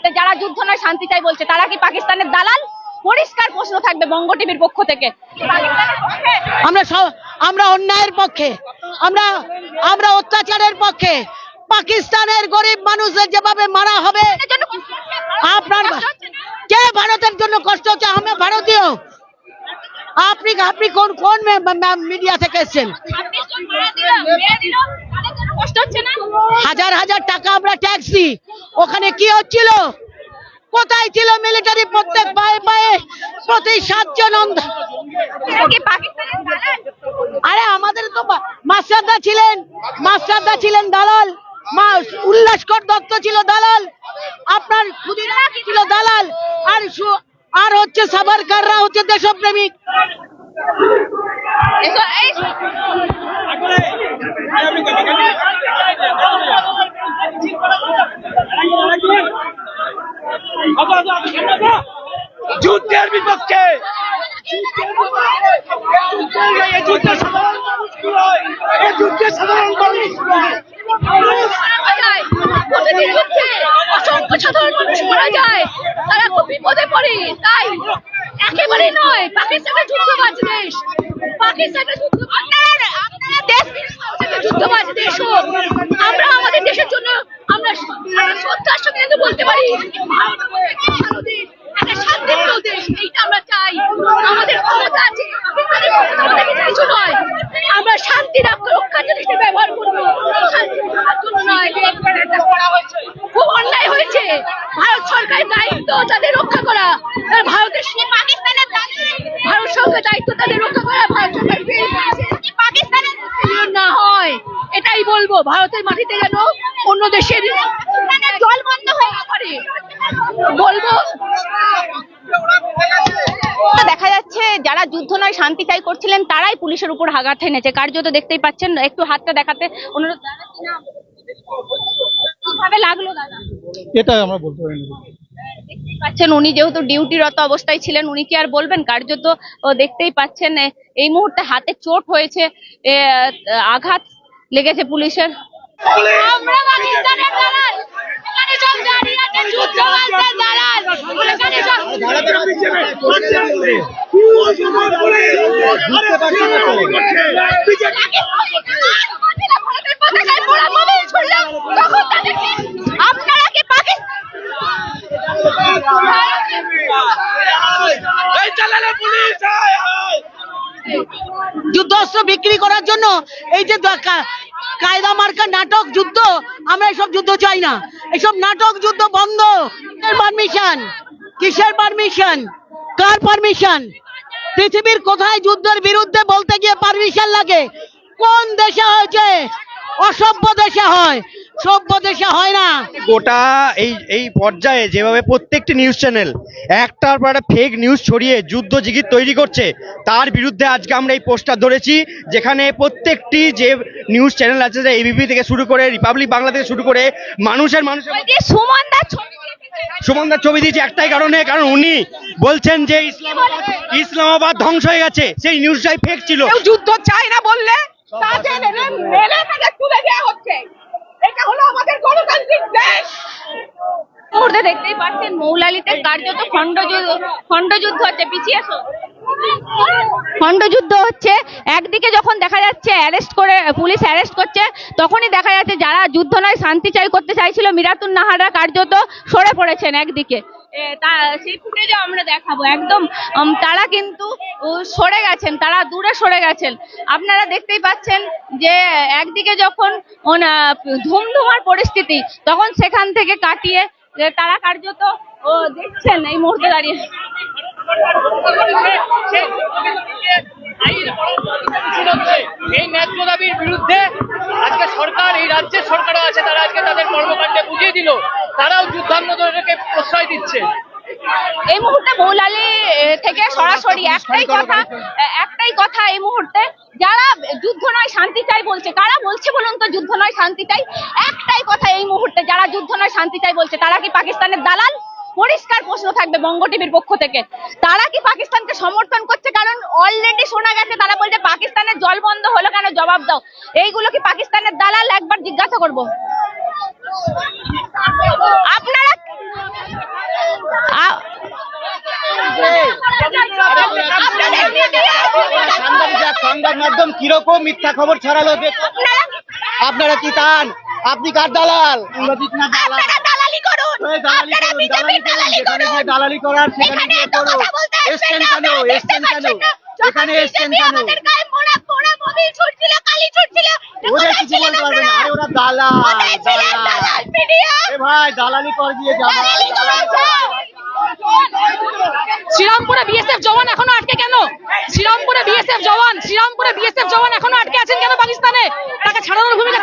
মুহূর্তে যারা যুদ্ধ নয় শান্তি চাই বলছে তারা কি পাকিস্তানের দালাল? পরিষ্কার প্রশ্ন থাকবে বঙ্গ টিভির পক্ষ থেকে। আমরা অন্যায়ের পক্ষে, আমরা অত্যাচারের পক্ষে। পাকিস্তানের গরিব মানুষদের যেভাবে মারা হবে, আপনার কে ভারতের জন্য কষ্ট হচ্ছে? আমরা ভারতীয়। আপনি কোন মিডিয়া থেকে এসেছেন? হাজার হাজার টাকা আমরা ট্যাক্স দিই, ওখানে কি হচ্ছিল? কোথায় ছিল মিলিটারি? প্রত্যেক পায়ে পায়ে প্রতি 7 জন। আরে আমাদের তো মাস্টারদা ছিলেন দালাল, উল্লাসকর দত্ত ছিল দালাল, আপনার ক্ষুদিরাম ছিল দালাল, আর হচ্ছে সাভারকাররা হচ্ছে দেশপ্রেমিক। যুদ্ধের বিপক্ষে সাধারণ মানুষ অসংখ্য সাধারণ মানুষ মারা যায়, তারা খুব বিপদে পড়ে। তাই একেবারে নয় পাকিস্তানের যুদ্ধবাজ দেশ, পাকিস্তানের যুদ্ধবাজ দেশ হোক। আমরা আমাদের দেশের জন্য আমরা শ্রদ্ধার সঙ্গে বলতে পারি একটা শান্তিপ্রিয় দেশ, এইটা আমরা চাই। আমাদের ক্ষমতা আছে, পাকিস্তানের ক্ষমতা আমাদের কিছু নয়। আমরা শান্তি রক্ষার জন্য ব্যবহার করবো, শান্তি রক্ষার জন্য নয়। খুব অন্যায় হয়েছে, ভারত সরকারের দায়িত্ব তাদের রক্ষা করা। ভারতের পাকিস্তানের ভারত সরকারের দায়িত্ব তাদের রক্ষা করা। ভারত সরকার পাকিস্তানের না হয় এটাই বলবো, ভারতের মাটিতে যেন অন্য দেশের জল বন্ধ হয়ে পড়ে বলবো। দেখা যাচ্ছে যারা যুদ্ধ নয় শান্তি চাই করছিলেন তারাই পুলিশের উপর আঘাত এনেছে। কার্যত দেখতেই পাচ্ছেন, একটু হাতটা দেখাতে অনুরোধ। কিভাবে লাগলো দাদা? এটা আমরা বলতে পারি না। দেখতেই পাচ্ছেন উনি যেহেতু ডিউটিরত অবস্থায় ছিলেন, উনি কি আর বলবেন? কার্যত দেখতেই পাচ্ছেন এই মুহূর্তে হাতে চোট হয়েছে, আঘাত লেগেছে পুলিশের। আমরা পাকিস্তানের দালাল, এখানে সব দাঁড়িয়ে আছে যুদ্ধবাজদের দালাল, এখানে সব আপনারা কি যুদ্ধাস্ত্র বিক্রি করার জন্য এই যে কায়দা মার্কা নাটক যুদ্ধ, আমরা এসব যুদ্ধ চাই না। এসব নাটক যুদ্ধ বন্ধ। পারমিশন কিসের? পারমিশন কার পারমিশন? পৃথিবীর কোথায় যুদ্ধের বিরুদ্ধে বলতে গিয়ে পারমিশন লাগে? কোন দেশে হয়েছে? অসভ্য দেশে হয়, সভ্য দেশে হয় না। গোটা এই পর্যায়ে যেভাবে প্রত্যেকটি নিউজ চ্যানেল একটার পর একটা ফেক নিউজ ছড়িয়ে যুদ্ধ জিগির তৈরি করছে, তার বিরুদ্ধে আজকে আমরা এই পোস্টার ধরেছি, যেখানে প্রত্যেকটি যে নিউজ চ্যানেল আছে, এবিপি থেকে শুরু করে রিপাবলিক বাংলা থেকে শুরু করে মানুষের সুমনদার ছবি দিয়েছে একটাই কারণে, কারণ উনি বলছেন যে ইসলামাবাদ ধ্বংস হয়ে গেছে, সেই নিউজটাই ফেক ছিল। যুদ্ধ চাই না বললে তুলে দেওয়া হচ্ছে। এটা হলো আমাদের গণতান্ত্রিক দেশ। মুহূর্তে দেখতেই পাচ্ছেন মৌলালিতে কার্যত খণ্ডযুদ্ধ হচ্ছে। পিছিয়ে এসো। খণ্ডযুদ্ধ হচ্ছে। একদিকে যখন দেখা যাচ্ছে পুলিশ অ্যারেস্ট করছে, তখনই দেখা যাচ্ছে যারা যুদ্ধ নয় শান্তি চাই করতে চাইছিল মিরাতুন নাহাররা কার্যত সরে পড়েছেন একদিকে। সেই ফুটেজও আমরা দেখাবো। একদম তারা কিন্তু সরে গেছেন, তারা দূরে সরে গেছেন। আপনারা দেখতেই পাচ্ছেন যে একদিকে যখন ধুমধুমার পরিস্থিতি, তখন সেখান থেকে কাটিয়ে তারা কার্যত দেখছেন এই মুহূর্তে দাঁড়িয়ে। এই ন্যায্য দাবির বিরুদ্ধে আজকে সরকার, এই রাজ্যের সরকারও আছে, তারা আজকে তাদের কর্মকাণ্ডে বুঝিয়ে দিল, তারাও যুদ্ধাঙ্গদেরকে প্রশ্রয় দিচ্ছে। এই মুহূর্তে মৌলালি থেকে সরাসরি একটাই কথা এই মুহূর্তে, যারা যুদ্ধ নয় শান্তি চাই বলছে, কারা বলছে বলুন তো যুদ্ধ নয় শান্তি চাই? একটাই কথা এই মুহূর্তে, যারা যুদ্ধ নয় শান্তি চাই বলছে তারা কি পাকিস্তানের দালাল? পরিষ্কার প্রশ্ন থাকবে বঙ্গ টিভির পক্ষ থেকে। তারা কি পাকিস্তানকে সমর্থন করছে? কারণ অলরেডি শোনা গেছে তারা বলছে পাকিস্তানের জল বন্ধ হলো কেন, জবাব দাও। এইগুলো কি পাকিস্তানের দালাল? একবার জিজ্ঞাসা করবো। আপনারা একদম কিরকম মিথ্যা খবর ছড়ালো দেখুন। আপনারা কি চান? আপনি কার দালাল? আপনারা দালালি করুন, আপনারা বিজেপির দালালি করুন। দালালি করার সেখানে এখানে গিয়ে এত করুন। কথা বলতে আসবেন এসছেন না, কেন? আপনারা এসছেন দেখতে কেন? পাচ্ছেন না। এখানে যখন এসছেন BJP কেন? আমাদের গায়ে মোড়া মোবিল ছুটছিল, কালি ছুটছিল, ওদের কোথায় কিছু ছিলেন বলতে পারবে না। আপনারা? আরে ওরা দালাল, কোথায় ছিলেন দালাল। দালাল media? এ ভাই দালালি কর দিয়ে যা ভাই, দালালি দালালি করেছে। শ্রীরামপুরে বিএসএফ জওয়ান এখনো আটকে কেন? শ্রীরামপুরে বিএসএফ জওয়ান এখনো আটকে আছেন কেন পাকিস্তানে? তাকে ছাড়ানোর ভূমিকা